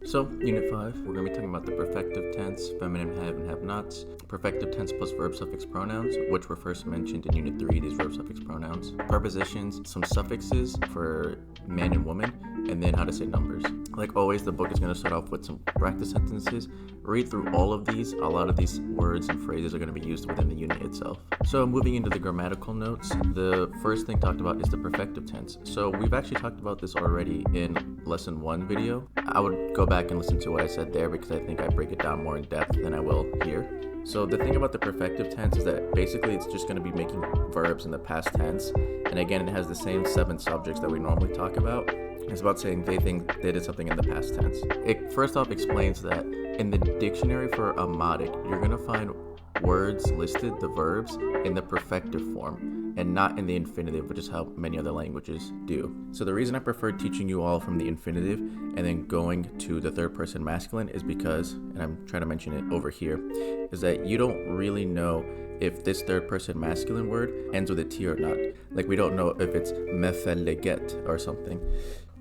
So, Unit 5, we're going to be talking about the perfective tense, feminine have and have-nots, perfective tense plus verb suffix pronouns, which were first mentioned in Unit 3, these verb suffix pronouns, prepositions, some suffixes for man and woman, and then how to say numbers. Like always, the book is going to start off with some practice sentences. Read through all of these. A lot of these words and phrases are going to be used within the unit itself. So, moving into the grammatical notes, the first thing talked about is the perfective tense. So, we've actually talked about this already in lesson 1 video. I would go back and listen to what I said there because I think I break it down more in depth than I will here. So the thing about the perfective tense is that basically it's just going to be making verbs in the past tense. And again, it has the same 7 subjects that we normally talk about. It's about saying they think they did something in the past tense. It first off explains that in the dictionary for Amadic, you're going to find words listed, the verbs, in the perfective form and not in the infinitive, which is how many other languages do. So the reason I prefer teaching you all from the infinitive and then going to the third person masculine is because, and I'm trying to mention it over here, is that you don't really know if this third person masculine word ends with a T or not. Like we don't know if it's mefeleget or something.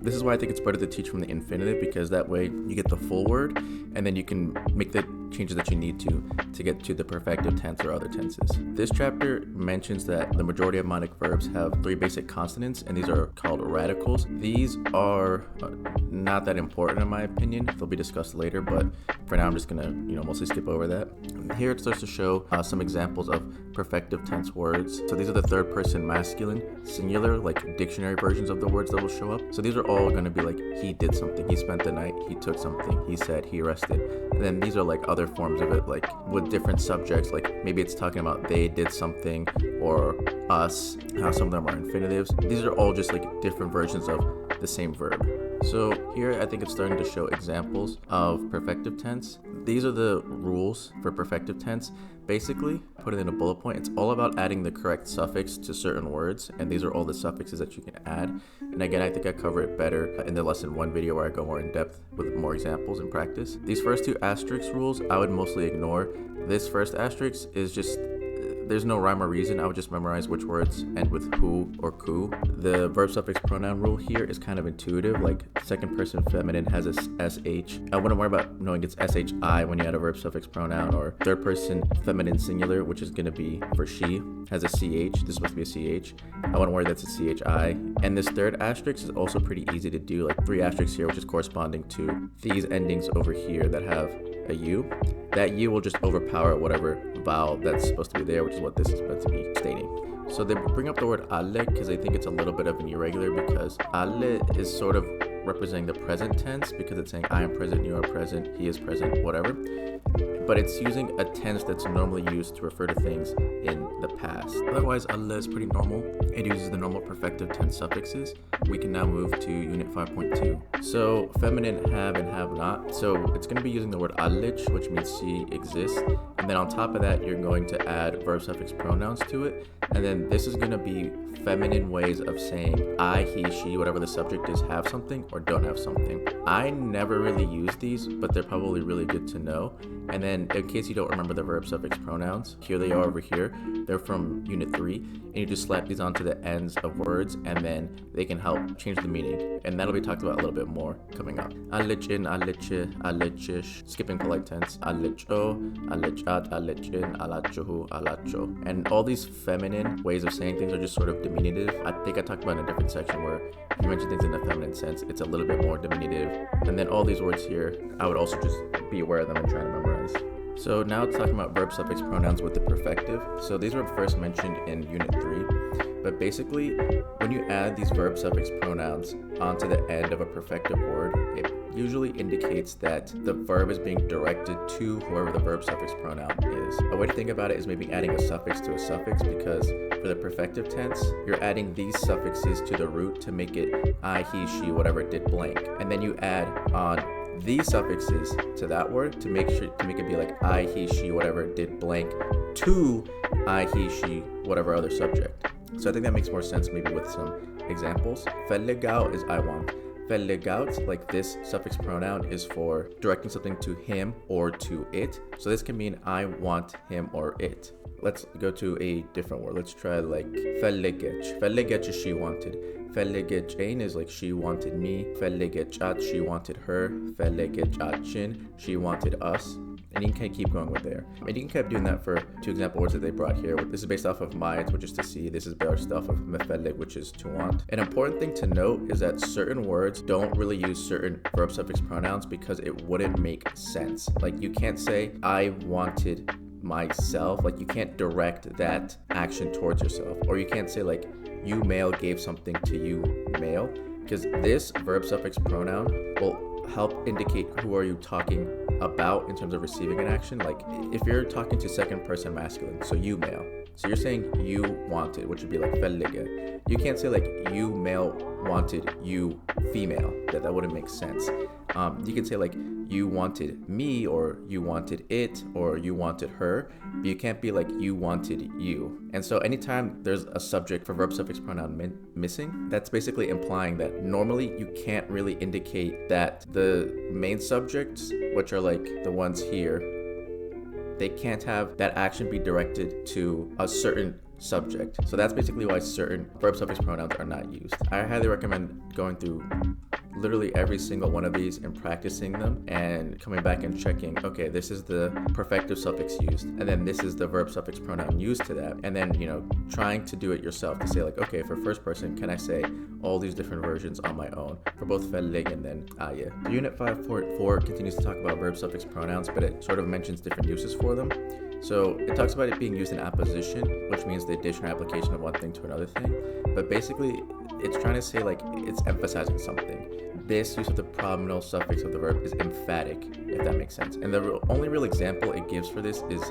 This is why I think it's better to teach from the infinitive, because that way you get the full word and then you can make the changes that you need to get to the perfective tense or other tenses. This chapter mentions that the majority of mnemonic verbs have 3 basic consonants, and these are called radicals. These are not that important in my opinion. They'll be discussed later, but for now I'm just gonna mostly skip over that. Here it starts to show some examples of perfective tense words. So these are the third person masculine, singular, like dictionary versions of the words that will show up. So these are all going to be like he did something, he spent the night, he took something, he said, he rested. And then these are like other forms of it, like with different subjects, like maybe it's talking about they did something or us, how some of them are infinitives. These are all just like different versions of the same verb. So here I think it's starting to show examples of perfective tense. These are the rules for perfective tense. Basically, put it in a bullet point, it's all about adding the correct suffix to certain words, and these are all the suffixes that you can add. And again, I think I cover it better in the lesson 1 video where I go more in depth with more examples and practice. These first 2 asterisk rules I would mostly ignore. This first asterisk is just there's no rhyme or reason. I would just memorize which words end with who or ku. The verb suffix pronoun rule here is kind of intuitive, like second person feminine has a sh. I wouldn't worry about knowing it's shi when you add a verb suffix pronoun, or third person feminine singular, which is going to be for she, has a ch. This is supposed to be a ch. I wouldn't worry that's a chi. And this third asterisk is also pretty easy to do, like 3 asterisks here, which is corresponding to these endings over here that have a u. That u will just overpower whatever vowel that's supposed to be there, which is what this is meant to be stating. So they bring up the word alle because I think it's a little bit of an irregular, because alle is sort of representing the present tense because it's saying I am present, you are present, he is present, whatever. But it's using a tense that's normally used to refer to things in the past. Otherwise, alle is pretty normal. It uses the normal perfective tense suffixes. We can now move to Unit 5.2. So, feminine have and have not. So, it's going to be using the word allich, which means she exists. And then on top of that, you're going to add verb suffix pronouns to it. And then this is going to be feminine ways of saying I, he, she, whatever the subject is, have something or don't have something. I never really use these, but they're probably really good to know. And then in case you don't remember the verb suffix pronouns, here they are over here. They're from Unit 3, and you just slap these onto the ends of words, and then they can help change the meaning. And that'll be talked about a little bit more coming up. Allichin, alliche, allichish, skipping polite tense, allicho, allichat, allichin, alachohu, alacho. And all these feminine ways of saying things are just sort of diminutive. I think I talked about in a different section where if you mention things in a feminine sense, it's a little bit more diminutive. And then all these words here, I would also just be aware of them and try to memorize. So now it's talking about verb suffix pronouns with the perfective. So these were first mentioned in Unit 3. But basically, when you add these verb suffix pronouns onto the end of a perfective word, it usually indicates that the verb is being directed to whoever the verb suffix pronoun is. A way to think about it is maybe adding a suffix to a suffix, because for the perfective tense, you're adding these suffixes to the root to make it I, he, she, whatever did blank. And then you add on these suffixes to that word to make it be like I, he, she, whatever did blank to I, he, she, whatever other subject. So I think that makes more sense maybe with some examples. Fellegau is I want. Fellegaut, like this suffix pronoun, is for directing something to him or to it. So this can mean I want him or it. let's go to a different word. Let's try like fellegech. Fellegech is she wanted. Fellegechin is like she wanted me. Fellegechat, she wanted her. Fellegecachin, she wanted us. And you can keep going with there. And you can keep doing that for two example words that they brought here. This is based off of might, which is to see. This is based off of mefelig, which is to want. An important thing to note is that certain words don't really use certain verb suffix pronouns because it wouldn't make sense. Like you can't say, I wanted myself. Like you can't direct that action towards yourself. Or you can't say like, you male gave something to you male. Because this verb suffix pronoun will help indicate who are you talking about in terms of receiving an action. Like if you're talking to second person masculine, so you male, so you're saying you wanted, which would be like fellige. You can't say like you male wanted you female. That wouldn't make sense. You can say like you wanted me, or you wanted it, or you wanted her, but you can't be like you wanted you. And so anytime there's a subject for verb suffix pronoun missing, that's basically implying that normally you can't really indicate that the main subjects, which are like the ones here, they can't have that action be directed to a certain subject. So that's basically why certain verb suffix pronouns are not used. I highly recommend going through literally every single one of these and practicing them and coming back and checking, okay, this is the perfective suffix used, and then this is the verb suffix pronoun used to that, and then trying to do it yourself to say like, okay, for first person, can I say all these different versions on my own for both fellig and then aye. Unit 5.4 continues to talk about verb suffix pronouns, but it sort of mentions different uses for them. So it talks about it being used in apposition, which means the addition or application of one thing to another thing. But basically, it's trying to say like it's emphasizing something. This use of the pronominal suffix of the verb is emphatic, if that makes sense. And the only real example it gives for this is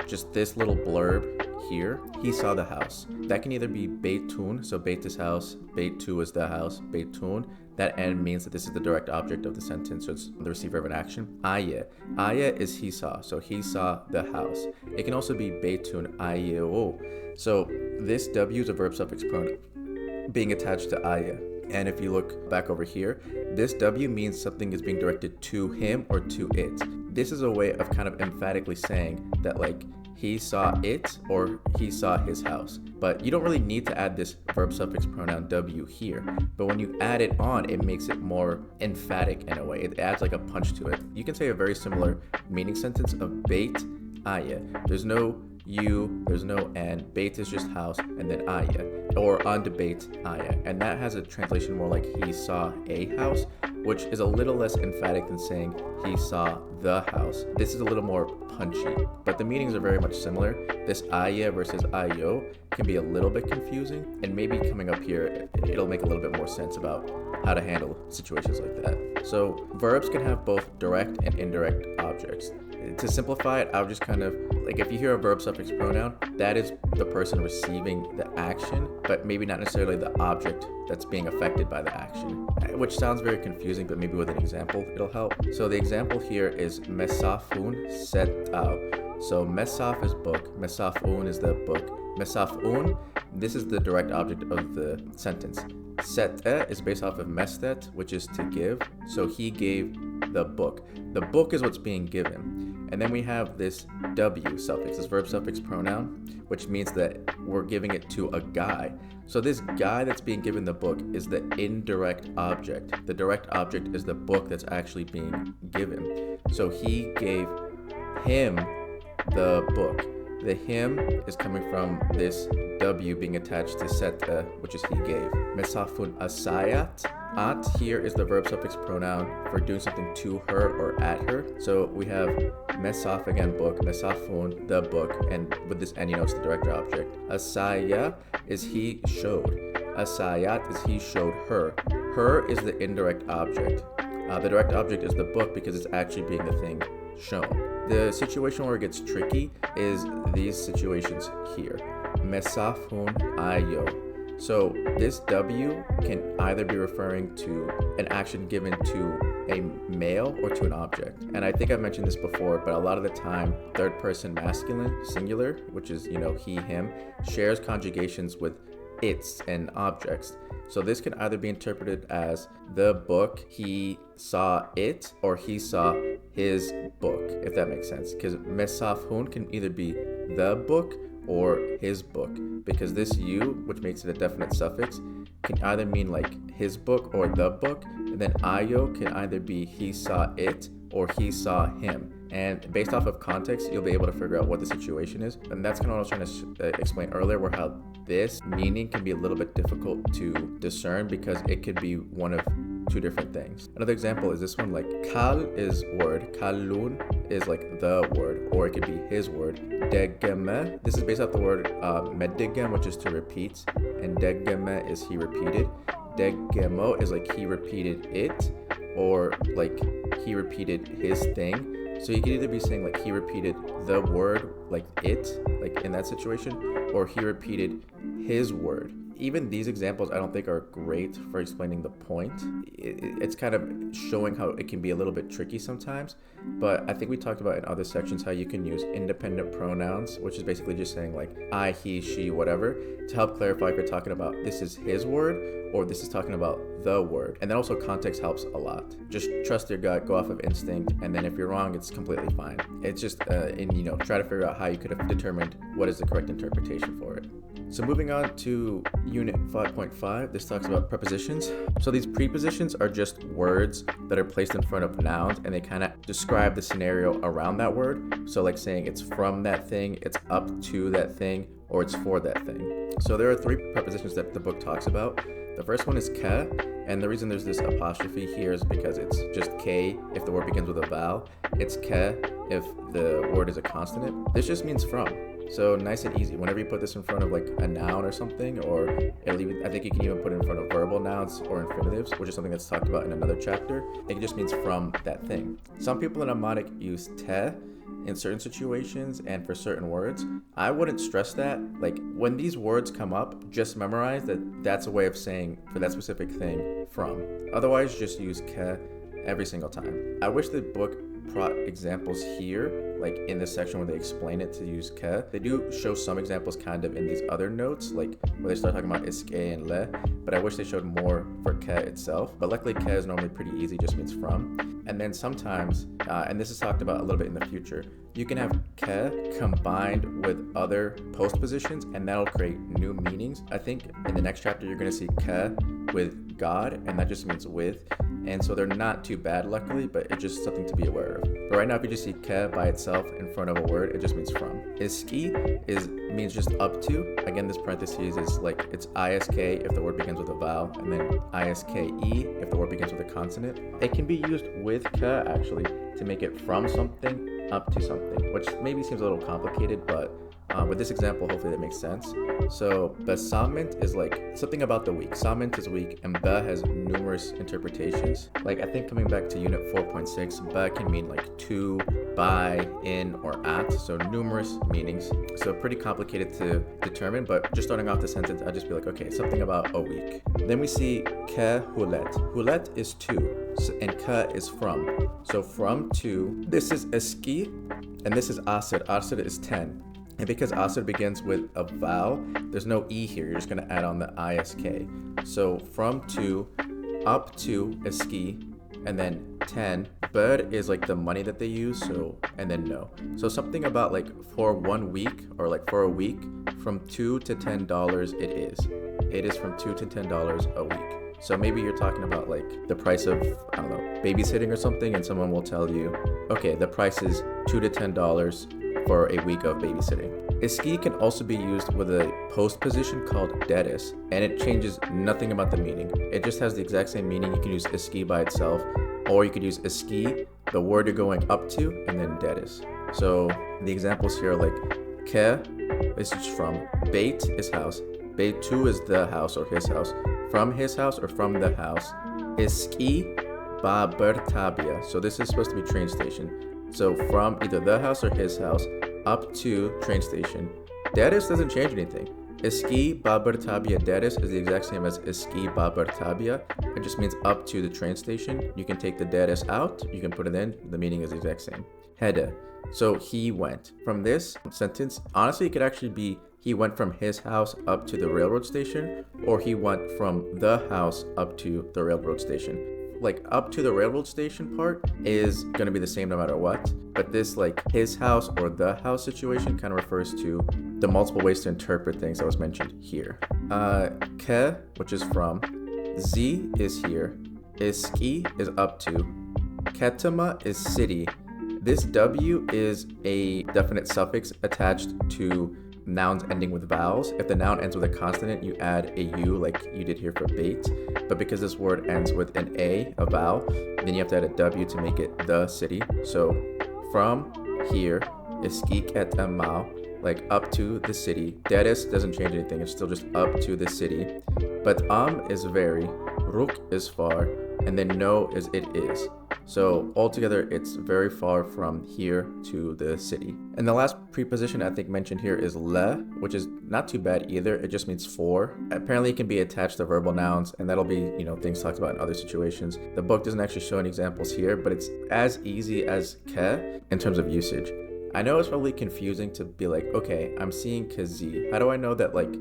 just this little blurb here. He saw the house. That can either be beitun, so beit is house, beitu is the house, beitun. That N means that this is the direct object of the sentence, so it's the receiver of an action. Aye. Aye is he saw, so he saw the house. It can also be beitun aye. So this W is a verb suffix pronoun being attached to aye. And if you look back over here, this W means something is being directed to him or to it. This is a way of kind of emphatically saying that like he saw it or he saw his house. But you don't really need to add this verb suffix pronoun W here. But when you add it on, it makes it more emphatic in a way. It adds like a punch to it. You can say a very similar meaning sentence of beit aye. There's no you, there's no and, beit is just house, and then aye, or on debate aye. And that has a translation more like he saw a house, which is a little less emphatic than saying he saw the house. This is a little more punchy, but the meanings are very much similar. This aye versus ayo can be a little bit confusing, and maybe coming up here, it'll make a little bit more sense about how to handle situations like that. So verbs can have both direct and indirect objects. To simplify it, I'll just kind of, like if you hear a verb suffix pronoun, that is the person receiving the action, but maybe not necessarily the object that's being affected by the action, which sounds very confusing, but maybe with an example, it'll help. So the example here is mesafun set out. So mesaf is book, mesafun is the book. Mesafun, this is the direct object of the sentence. Set is based off of mestet, which is to give. So he gave the book. The book is what's being given. And then we have this W suffix, this verb suffix pronoun, which means that we're giving it to a guy. So this guy that's being given the book is the indirect object. The direct object is the book that's actually being given. So he gave him the book. The him is coming from this W being attached to set, which is he gave. Mesafun asayat. At here is the verb suffix pronoun for doing something to her or at her. So we have mesaf again, book, mesafun, the book, and with this N, it's the direct object. Asaya is he showed. Asayat is he showed her. Her is the indirect object. The direct object is the book because it's actually being the thing shown. The situation where it gets tricky is these situations here. Mesafun ayo. So this W can either be referring to an action given to a male or to an object. And I think I've mentioned this before, but a lot of the time, third person masculine, singular, which is, he, him, shares conjugations with its and objects. So this can either be interpreted as the book, he saw it, or he saw his book, if that makes sense. Because mesafun can either be the book or his book, because this you, which makes it a definite suffix, can either mean like his book or the book, and then ayo can either be he saw it or he saw him. And based off of context, you'll be able to figure out what the situation is. And that's kind of what I was trying to explain earlier, where how this meaning can be a little bit difficult to discern because it could be one of two different things. Another example is this one, like kal is word, kalun is like the word, or it could be his word. Degeme, this is based off the word medigem, which is to repeat, and degeme is he repeated. Degemo is like he repeated it, or like he repeated his thing. So you could either be saying like he repeated the word, like it, like in that situation, or he repeated his word. Even these examples I don't think are great for explaining the point. It's kind of showing how it can be a little bit tricky sometimes, but I think we talked about in other sections how you can use independent pronouns, which is basically just saying like I, he, she, whatever, to help clarify if you're talking about this is his word or this is talking about the word. And then also context helps a lot. Just trust your gut, go off of instinct, and then if you're wrong, it's completely fine. It's just try to figure out how you could have determined what is the correct interpretation for it. So moving on to unit 5.5, this talks about prepositions. So these prepositions are just words that are placed in front of nouns, and they kind of describe the scenario around that word. So like saying it's from that thing, it's up to that thing, or it's for that thing. So there are three prepositions that the book talks about. The first one is ke, and the reason there's this apostrophe here is because it's just k if the word begins with a vowel. It's ke if the word is a consonant. This just means from. So nice and easy. Whenever you put this in front of like a noun or something, or I think you can even put it in front of verbal nouns or infinitives, which is something that's talked about in another chapter. It just means from that thing. Some people in Amharic use te in certain situations and for certain words. I wouldn't stress that. Like when these words come up, just memorize that that's a way of saying for that specific thing from. Otherwise, just use ke every single time. I wish the book brought examples here, like in this section where they explain it to use ke. They do show some examples kind of in these other notes, like where they start talking about iske and le, but I wish they showed more for ke itself. But luckily ke is normally pretty easy, just means from. And then sometimes, and this is talked about a little bit in the future, you can have ke combined with other postpositions, and that'll create new meanings. I think in the next chapter you're going to see ke with God, and that just means with. And so they're not too bad, luckily, but it's just something to be aware of. But right now, if you just see ke by itself in front of a word, it just means from. Iski means just up to. Again, this parentheses is like it's isk if the word begins with a vowel, and then iske if the word begins with a consonant. It can be used with ke actually to make it from something up to something, which maybe seems a little complicated, but with this example, hopefully that makes sense. So besamint is like something about the week. Samint is week, and be has numerous interpretations. Like I think coming back to unit 4.6, be can mean like to, by, in, or at. So numerous meanings. So pretty complicated to determine, but just starting off the sentence, I'd just be like, okay, something about a week. Then we see ke hulet. Hulet is to, and ke is from. So from to, this is eski, and this is asr. Asr is 10. And because asr begins with a vowel, there's no e here. You're just going to add on the isk. So from to, up to eski, and then 10. Bird is like the money that they use, so, and then no. So something about like for 1 week, or like for a week, from $2 to $10 it is. It is from $2 to $10 a week. So maybe you're talking about like the price of, I don't know, babysitting or something, and someone will tell you, okay, the price is $2 to $10 for a week of babysitting. Iski can also be used with a postposition called dedis, and it changes nothing about the meaning. It just has the exact same meaning. You can use iski by itself, or you could use iski, the word you're going up to, and then dedis. So the examples here are like ke is just from, beit is house, beitu is the house or his house, from his house or from the house, iski ba bertabia. So this is supposed to be train station. So from either the house or his house up to train station. Dedis doesn't change anything. Iski Babertabia Dedis is the exact same as Iski Babertabia. It just means up to the train station. You can take the Dedis out, you can put it in, the meaning is the exact same. Hede. So he went. From this sentence, honestly, it could actually be he went from his house up to the railroad station, or he went from the house up to the railroad station. like up to the railroad station part is going to be the same no matter what. But this like his house or the house situation kind of refers to the multiple ways to interpret things that was mentioned here. Ke, which is from, Z is here, Iski is up to, Ketama is city. This W is a definite suffix attached to nouns ending with vowels. If the noun ends with a consonant, you add a U like you did here for bait. But because this word ends with an A, a vowel, then you have to add a W to make it the city. So from here, Iski Ketama, like up to the city. Deres doesn't change anything, it's still just up to the city. But is very, Ruk is far, and then no is it is. So altogether, it's very far from here to the city. And the last preposition I think mentioned here is le, which is not too bad either. It just means for. Apparently it can be attached to verbal nouns, and that'll be, things talked about in other situations. The book doesn't actually show any examples here, but it's as easy as ke in terms of usage. I know it's probably confusing to be like, okay, I'm seeing kazi. How do I know that like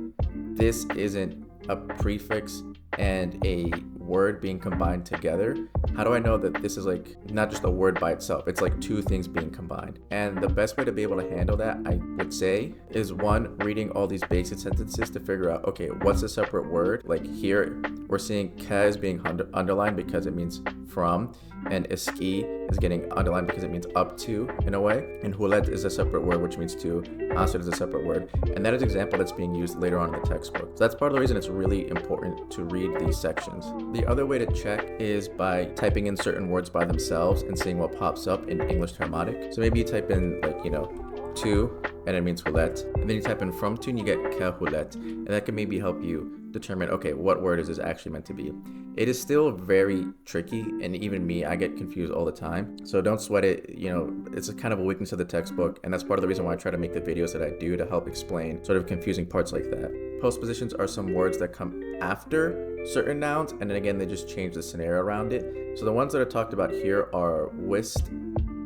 this isn't a prefix and a word being combined together? How do I know that this is like not just a word by itself? It's like two things being combined. And the best way to be able to handle that, I would say, is one, reading all these basic sentences to figure out, okay, what's a separate word? Like here, we're seeing ke is being underlined because it means from, and iski is getting underlined because it means up to in a way, and hulet is a separate word which means to, asr is a separate word, and that is an example that's being used later on in the textbook. So that's part of the reason it's really important to read these sections. The other way to check is by typing in certain words by themselves and seeing what pops up in English Dramatic. So maybe you type in like, to, and it means hulet, and then you type in from to and you get ke hulet, and that can maybe help you determine, okay, what word is this actually meant to be. It is still very tricky, and even me, I get confused all the time. So don't sweat it. It's a kind of a weakness of the textbook, and that's part of the reason why I try to make the videos that I do to help explain sort of confusing parts like that. Postpositions are some words that come after certain nouns, and then again, they just change the scenario around it. So the ones that are talked about here are wist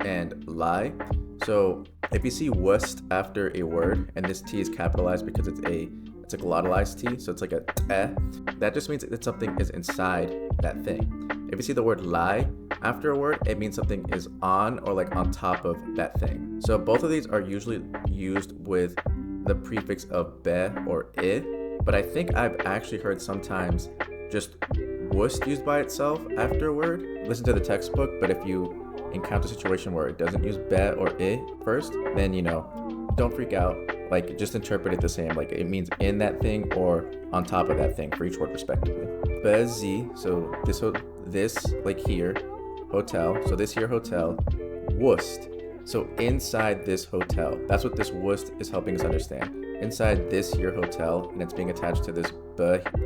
and lie. So if you see wist after a word, and this T is capitalized because it's a glottalized T, so it's like a te, that just means that something is inside that thing. If you see the word lie after a word, it means something is on or like on top of that thing. So both of these are usually used with the prefix of be or I, but I think I've actually heard sometimes just wust used by itself after a word. Listen to the textbook, but if you encounter a situation where it doesn't use be or I first, then don't freak out. Like, just interpret it the same. Like, it means in that thing or on top of that thing for each word respectively. Bezi, so this like here, hotel. So this here hotel, wust. So inside this hotel, that's what this wust is helping us understand. Inside this here hotel, and it's being attached to this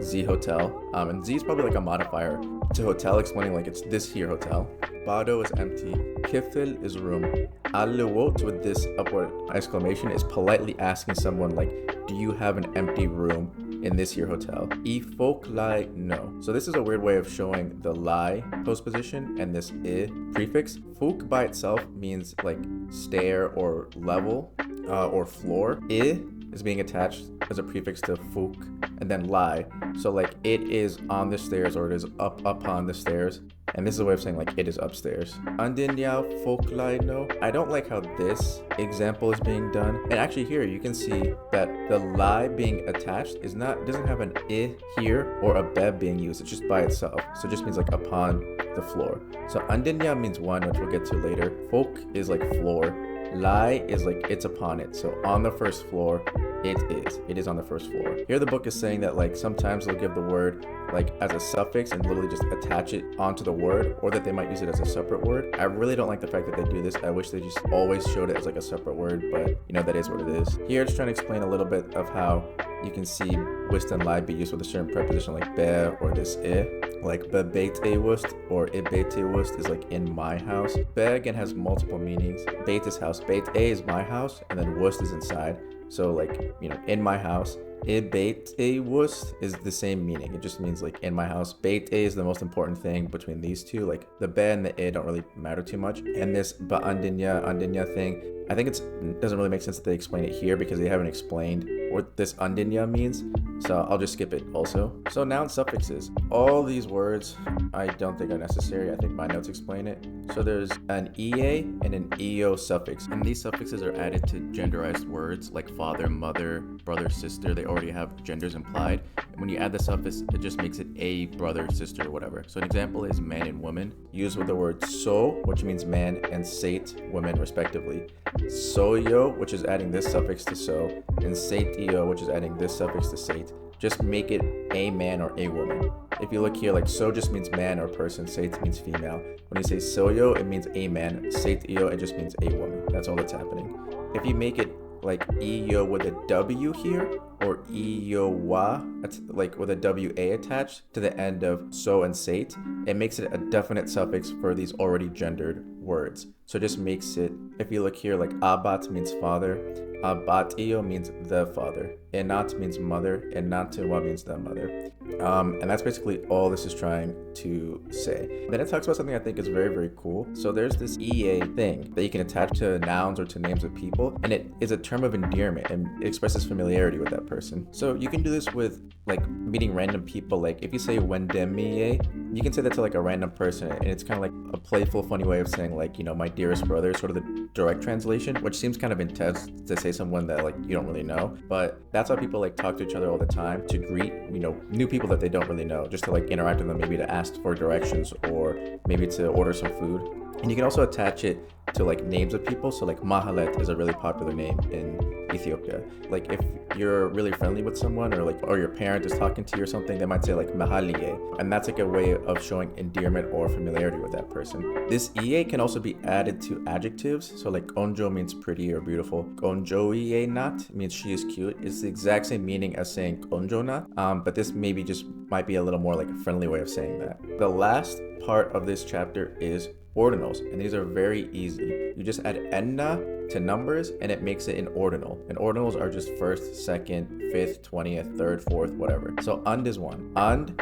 Z hotel. And Z is probably like a modifier to hotel, explaining like it's this here hotel. Bado is empty. Kifil is room. Alewot with this upward exclamation is politely asking someone like, do you have an empty room in this here hotel? Ifok lie no. So this is a weird way of showing the lie postposition and this I prefix. Fuk by itself means like stair or level or floor. I is being attached as a prefix to fuk, and then lie. So like it is on the stairs or it is up upon the stairs. And this is a way of saying like it is upstairs. Andinya folk no. I don't like how this example is being done. And actually here you can see that the lie being attached doesn't have an I here or a be being used. It's just by itself. So it just means like upon the floor. So andinya means one, which we'll get to later. Folk is like floor. Lie is like it's upon it. So on the first floor, it is on the first floor. Here the book is saying that like sometimes they'll give the word like as a suffix and literally just attach it onto the word, or that they might use it as a separate word. I really don't like the fact that they do this. I wish they just always showed it as like a separate word, but that is what it is. Here it's trying to explain a little bit of how you can see wist and lie be used with a certain preposition like be or this I. Like be beit a wust or I beit a wust is like in my house. Be again has multiple meanings. Beit is house, beit a is my house, and then wust is inside. So like, in my house. I beit a wust is the same meaning. It just means like in my house. Beit a is the most important thing between these two. Like the be and the I don't really matter too much. And this ba andinya thing, I think it doesn't really make sense that they explain it here because they haven't explained what this undinya means, so I'll just skip it also. So noun suffixes. All these words I don't think are necessary. I think my notes explain it. So there's an EA and an EO suffix, and these suffixes are added to genderized words like father, mother, brother, sister. They already have genders implied. And when you add the suffix, it just makes it a brother, sister, or whatever. So an example is man and woman, used with the word so, which means man, and sate, women, respectively. Soyo, which is adding this suffix to so, and sateo, which is adding this suffix to sate. Just make it a man or a woman. If you look here, like so just means man or person, sate means female. When you say soyo, it means a man, sateo, it just means a woman. That's all that's happening. If you make it like iyo with a W here, or iyowa, that's like with a WA attached to the end of so and sate, it makes it a definite suffix for these already gendered words. So it just makes it, if you look here, like abat means father, abatio means the father, enat means mother, and natuwa means the mother. And that's basically all this is trying to say. Then it talks about something I think is very, very cool. So there's this EA thing that you can attach to nouns or to names of people, and it is a term of endearment and it expresses familiarity with that person. So you can do this with like meeting random people. Like if you say wendemie, you can say that to like a random person, and it's kind of like a playful, funny way of saying like, you know, my dearest brother, sort of the direct translation, which seems kind of intense to say someone that like you don't really know, but that's why people like talk to each other all the time, to greet, you know, new people that they don't really know, just to like interact with them, maybe to ask for directions or maybe to order some food. And you can also attach it to like names of people. So like Mahalet is a really popular name in Ethiopia. Like if you're really friendly with someone, or your parent is talking to you or something, they might say like Mahalie, and that's like a way of showing endearment or familiarity with that person. This EA can also be added to adjectives. So like onjo means pretty or beautiful. Onjoie nat means she is cute. It's the exact same meaning as saying onjo nat, but this maybe just might be a little more like a friendly way of saying that. The last part of this chapter is ordinals, and these are very easy. You just add enna to numbers and it makes it an ordinal. And ordinals are just first, second, fifth, 20th, third, fourth, whatever. So und is one. Und,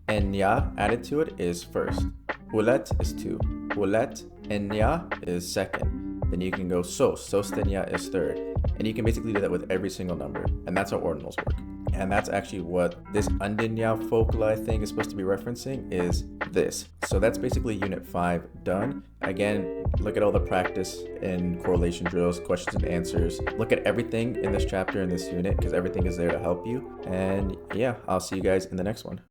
enya added to it is first. Ulet is two. Ulet, enya is second. Then you can go sostenya is third. And you can basically do that with every single number. And that's how ordinals work. And that's actually what this undinya foculi thing is supposed to be referencing, is this. So that's basically unit 5 done. Again, look at all the practice and correlation drills, questions and answers. Look at everything in this chapter, in this unit, because everything is there to help you. And yeah, I'll see you guys in the next one.